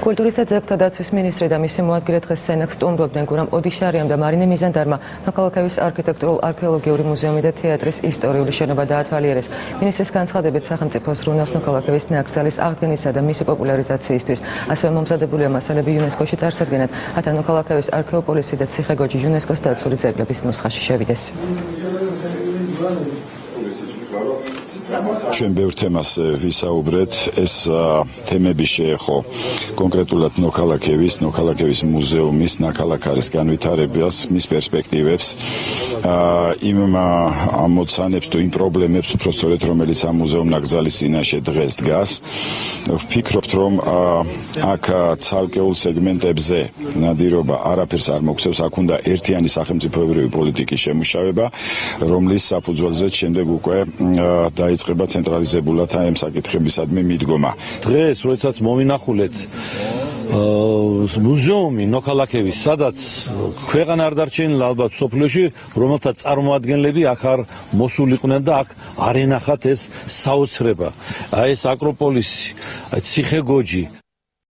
კულტურის და ძეგლთა დაცვის მინისტრი და მისი მოადგილე დღეს სენაკს სტუმრობდნენ გურამ ოდიშარიამ და მარინე მიზანდარმა ნოქალაქევის არქიტექტურულ-არქეოლოგიური მუზეუმი და თეატრის ისტორიული შენობა დაათვალიერეს. მინისტრის განცხადებით სახელმწიფო ზრუნავს ნოქალაქევის ნაკრძალის აღდგენისა და მისი პოპულარიზაციისთვის. ასევე მომზადებულია მასალები იუნესკოში წარსადგენად, რათა ნოქალაქევის არქეოპოლისი და ციხე-გოჯი იუნესკოს დაცული ძეგლების ნუსხაში შევიდეს. ჩვენ ბევრ თემას ვისაუბრეთ, ეს თემები შეეხო კონკრეტულად ნოქალაქევის მუზეუმის ნაქალაქარის განვითარებას, მის პერსპექტივებს, იმ ამოცანებს თუ იმ პრობლემებს, უფრო სწორედ, რომელიც ამ მუზეუმ ნაკრძალის წინაშე დღეს დგას. ვფიქრობთ, რომ აქ ცალკეულ სეგმენტებზე ნადირობა არაფერს არ მოგვცევს, აქ უნდა ერთიანი სახელმწიფოებრივი პოლიტიკის შემუშავება, რომლის საფუძველზე შემდეგ უკვე დაიწყება ცენტრალიზებულად ამ საკითხებისადმი მიდგომა. დღეს, როდესაც მოვინახულეთ მუზეუმი ნოქალაქევის, სადაც ქვეყანა არ დარჩენილა ალბათ სოფლიოში, რომელთაც წარმოადგენლები აქ არ მოსულიყვნენ და აქ არ ენახათ ეს საოცრება. ეს აკროპოლისი, ციხე-გოჯი.